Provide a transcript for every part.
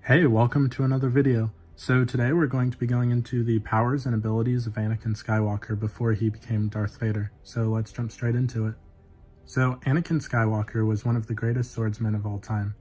Hey, welcome to another video. So today we're going to be going into the powers and abilities of Anakin Skywalker before he became Darth Vader. So let's jump straight into it. So Anakin Skywalker was one of the greatest swordsmen of all time,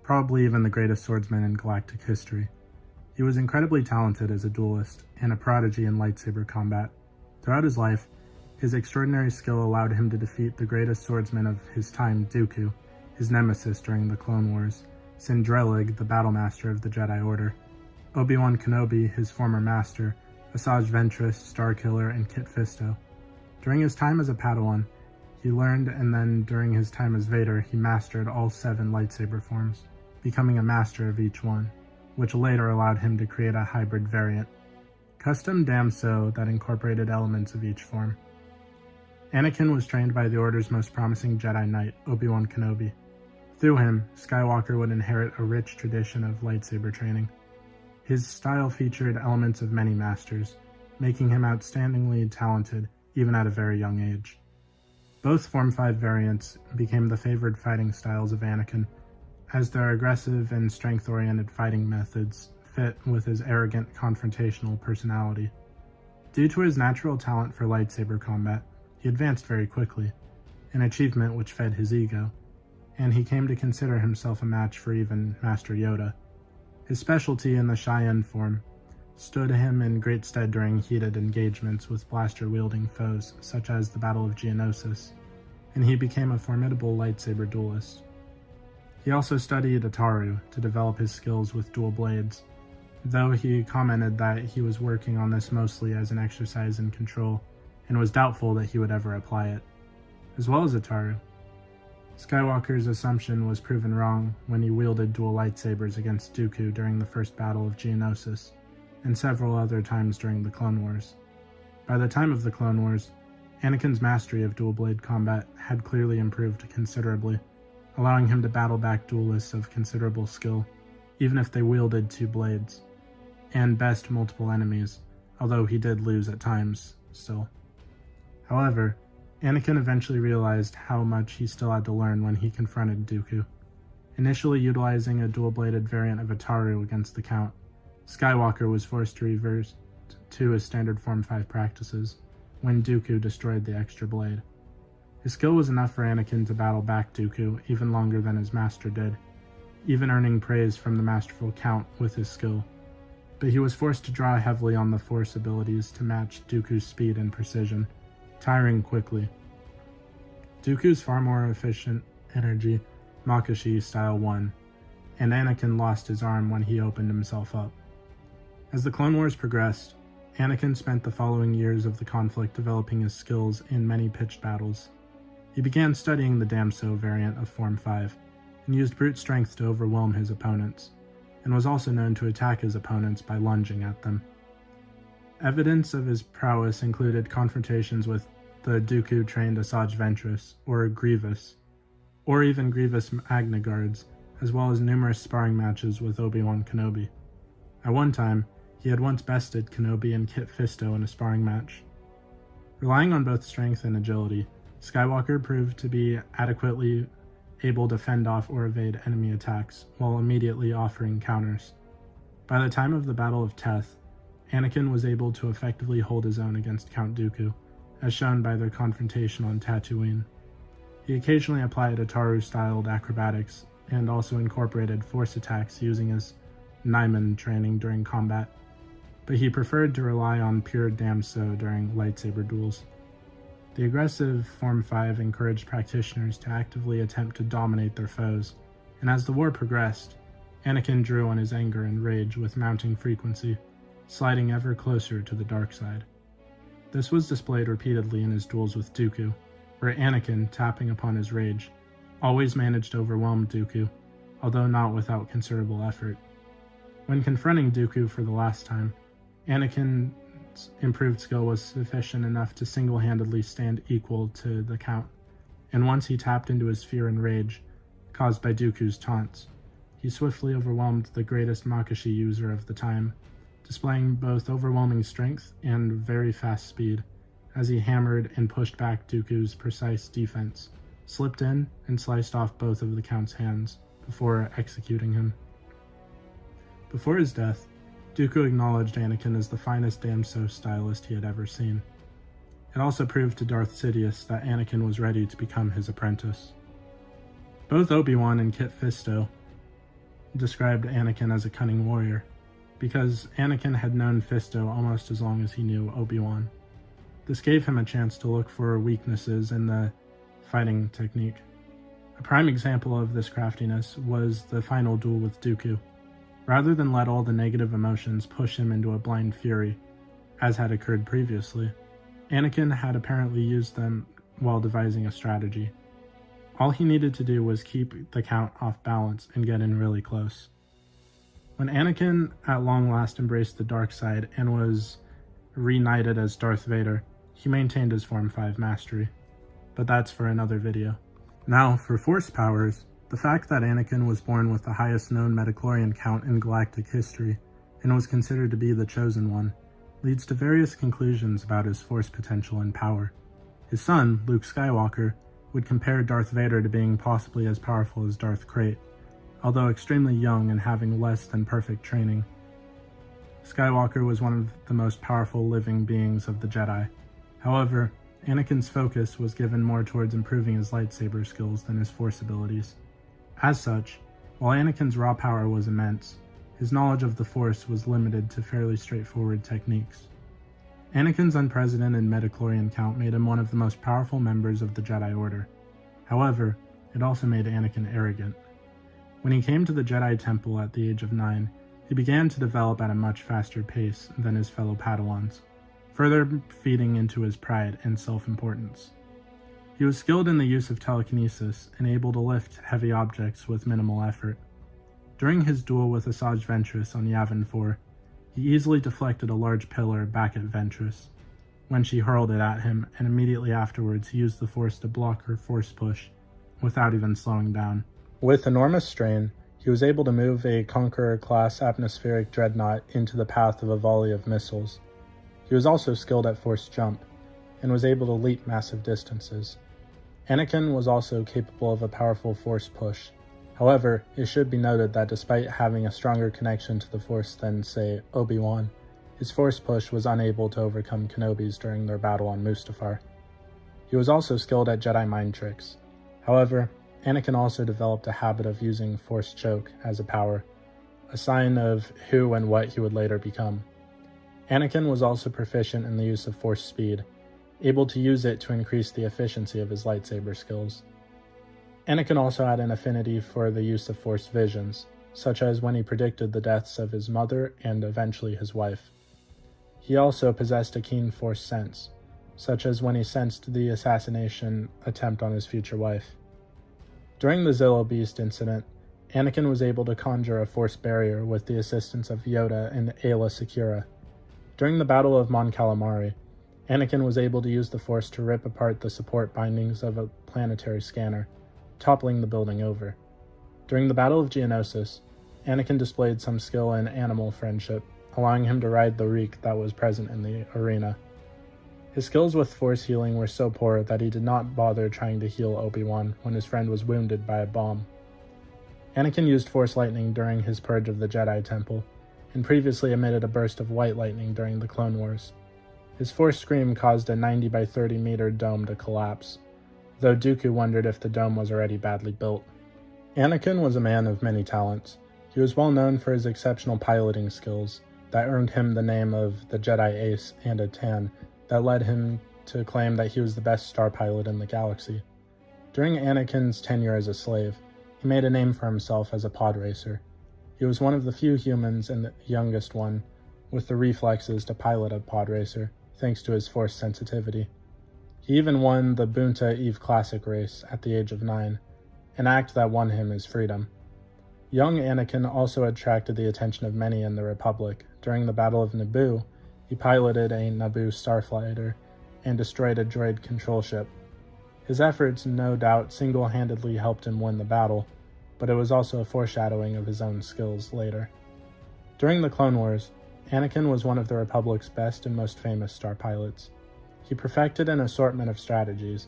probably even the greatest swordsman in galactic history. He was incredibly talented as a duelist and a prodigy in lightsaber combat. Throughout his life, his extraordinary skill allowed him to defeat the greatest swordsman of his time, Dooku, his nemesis during the Clone Wars, Sindrelig, the Battlemaster of the Jedi Order, Obi-Wan Kenobi, his former master, Asajj Ventress, Starkiller, and Kit Fisto. During his time as a Padawan, he learned, and then during his time as Vader, he mastered all 7 lightsaber forms, becoming a master of each one, which later allowed him to create a hybrid variant, custom Damso that incorporated elements of each form. Anakin was trained by the Order's most promising Jedi Knight, Obi-Wan Kenobi. Through him, Skywalker would inherit a rich tradition of lightsaber training. His style featured elements of many masters, making him outstandingly talented even at a very young age. Both Form 5 variants became the favored fighting styles of Anakin, as their aggressive and strength-oriented fighting methods fit with his arrogant, confrontational personality. Due to his natural talent for lightsaber combat, he advanced very quickly, an achievement which fed his ego, and he came to consider himself a match for even Master Yoda. His specialty in the Cheyenne form stood him in great stead during heated engagements with blaster-wielding foes such as the Battle of Geonosis, and he became a formidable lightsaber duelist. He also studied Ataru to develop his skills with dual blades, though he commented that he was working on this mostly as an exercise in control, and was doubtful that he would ever apply it. As well as Ataru, Skywalker's assumption was proven wrong when he wielded dual lightsabers against Dooku during the first Battle of Geonosis, and several other times during the Clone Wars. By the time of the Clone Wars, Anakin's mastery of dual blade combat had clearly improved considerably, allowing him to battle back duelists of considerable skill, even if they wielded 2 blades, and best multiple enemies, although he did lose at times still. However, Anakin eventually realized how much he still had to learn when he confronted Dooku. Initially utilizing a dual-bladed variant of Ataru against the Count, Skywalker was forced to revert to his standard Form 5 practices when Dooku destroyed the extra blade. His skill was enough for Anakin to battle back Dooku even longer than his master did, even earning praise from the masterful Count with his skill. But he was forced to draw heavily on the Force abilities to match Dooku's speed and precision, tiring quickly. Dooku's far more efficient energy, Makashi Style 1, and Anakin lost his arm when he opened himself up. As the Clone Wars progressed, Anakin spent the following years of the conflict developing his skills in many pitched battles. He began studying the Damso variant of Form 5, and used brute strength to overwhelm his opponents, and was also known to attack his opponents by lunging at them. Evidence of his prowess included confrontations with the Dooku-trained Asajj Ventress, or Grievous, or even Grievous Magna Guards, as well as numerous sparring matches with Obi-Wan Kenobi. At one time, he had once bested Kenobi and Kit Fisto in a sparring match. Relying on both strength and agility, Skywalker proved to be adequately able to fend off or evade enemy attacks, while immediately offering counters. By the time of the Battle of Teth, Anakin was able to effectively hold his own against Count Dooku, as shown by their confrontation on Tatooine. He occasionally applied Ataru-styled acrobatics, and also incorporated force attacks using his Nyman training during combat, but he preferred to rely on pure Damso during lightsaber duels. The aggressive Form 5 encouraged practitioners to actively attempt to dominate their foes, and as the war progressed, Anakin drew on his anger and rage with mounting frequency, sliding ever closer to the dark side. This was displayed repeatedly in his duels with Dooku, where Anakin, tapping upon his rage, always managed to overwhelm Dooku, although not without considerable effort. When confronting Dooku for the last time, Anakin's improved skill was sufficient enough to single-handedly stand equal to the Count, and once he tapped into his fear and rage, caused by Dooku's taunts, he swiftly overwhelmed the greatest Makashi user of the time, displaying both overwhelming strength and very fast speed, as he hammered and pushed back Dooku's precise defense, slipped in, and sliced off both of the Count's hands, before executing him. Before his death, Dooku acknowledged Anakin as the finest damso stylist he had ever seen. It also proved to Darth Sidious that Anakin was ready to become his apprentice. Both Obi-Wan and Kit Fisto described Anakin as a cunning warrior, because Anakin had known Fisto almost as long as he knew Obi-Wan. This gave him a chance to look for weaknesses in the fighting technique. A prime example of this craftiness was the final duel with Dooku. Rather than let all the negative emotions push him into a blind fury, as had occurred previously, Anakin had apparently used them while devising a strategy. All he needed to do was keep the count off balance and get in really close. When Anakin at long last embraced the dark side and was reunited as Darth Vader, he maintained his Form 5 mastery. But that's for another video. Now, for Force powers, the fact that Anakin was born with the highest known midichlorian count in galactic history and was considered to be the chosen one leads to various conclusions about his Force potential and power. His son, Luke Skywalker, would compare Darth Vader to being possibly as powerful as Darth Krayt, although extremely young and having less than perfect training. Skywalker was one of the most powerful living beings of the Jedi. However, Anakin's focus was given more towards improving his lightsaber skills than his Force abilities. As such, while Anakin's raw power was immense, his knowledge of the Force was limited to fairly straightforward techniques. Anakin's unprecedented midichlorian count made him one of the most powerful members of the Jedi Order. However, it also made Anakin arrogant. When he came to the Jedi Temple at the age of 9, he began to develop at a much faster pace than his fellow Padawans, further feeding into his pride and self-importance. He was skilled in the use of telekinesis and able to lift heavy objects with minimal effort. During his duel with Asajj Ventress on Yavin 4, he easily deflected a large pillar back at Ventress when she hurled it at him, and immediately afterwards he used the Force to block her Force push without even slowing down. With enormous strain, he was able to move a Conqueror-class atmospheric dreadnought into the path of a volley of missiles. He was also skilled at Force jump, and was able to leap massive distances. Anakin was also capable of a powerful Force push. However, it should be noted that despite having a stronger connection to the Force than, say, Obi-Wan, his Force push was unable to overcome Kenobis during their battle on Mustafar. He was also skilled at Jedi mind tricks. However, Anakin also developed a habit of using Force choke as a power, a sign of who and what he would later become. Anakin was also proficient in the use of Force speed, able to use it to increase the efficiency of his lightsaber skills. Anakin also had an affinity for the use of Force visions, such as when he predicted the deaths of his mother and eventually his wife. He also possessed a keen Force sense, such as when he sensed the assassination attempt on his future wife. During the Zillo Beast incident, Anakin was able to conjure a Force barrier with the assistance of Yoda and Aayla Secura. During the Battle of Mon Calamari, Anakin was able to use the Force to rip apart the support bindings of a planetary scanner, toppling the building over. During the Battle of Geonosis, Anakin displayed some skill in animal friendship, allowing him to ride the reek that was present in the arena. His skills with Force healing were so poor that he did not bother trying to heal Obi-Wan when his friend was wounded by a bomb. Anakin used Force lightning during his purge of the Jedi Temple, and previously emitted a burst of white lightning during the Clone Wars. His Force scream caused a 90 by 30 meter dome to collapse, though Dooku wondered if the dome was already badly built. Anakin was a man of many talents. He was well known for his exceptional piloting skills that earned him the name of the Jedi Ace and a tan that led him to claim that he was the best star pilot in the galaxy. During Anakin's tenure as a slave, he made a name for himself as a pod racer. He was one of the few humans and the youngest one with the reflexes to pilot a pod racer, thanks to his Force sensitivity. He even won the Bunta Eve Classic race at the age of 9, an act that won him his freedom. Young Anakin also attracted the attention of many in the Republic. During the Battle of Naboo, he piloted a Naboo starfighter and destroyed a droid control ship. His efforts no doubt single-handedly helped him win the battle, but it was also a foreshadowing of his own skills later. During the Clone Wars, Anakin was one of the Republic's best and most famous star pilots. He perfected an assortment of strategies.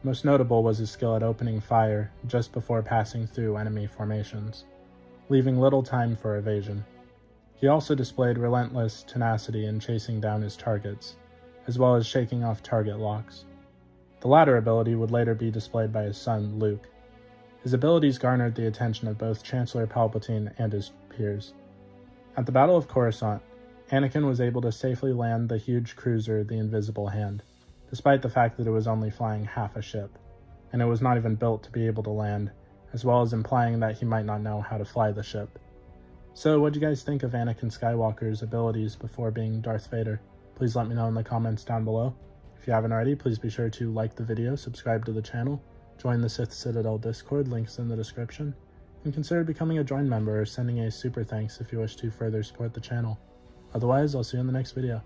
Most notable was his skill at opening fire just before passing through enemy formations, leaving little time for evasion. He also displayed relentless tenacity in chasing down his targets, as well as shaking off target locks. The latter ability would later be displayed by his son, Luke. His abilities garnered the attention of both Chancellor Palpatine and his peers. At the Battle of Coruscant, Anakin was able to safely land the huge cruiser the Invisible Hand, despite the fact that it was only flying half a ship, and it was not even built to be able to land, as well as implying that he might not know how to fly the ship. So what do you guys think of Anakin Skywalker's abilities before being Darth Vader? Please let me know in the comments down below. If you haven't already, please be sure to like the video, subscribe to the channel, join the Sith Citadel Discord, links in the description, and consider becoming a join member or sending a super thanks if you wish to further support the channel. Otherwise, I'll see you in the next video.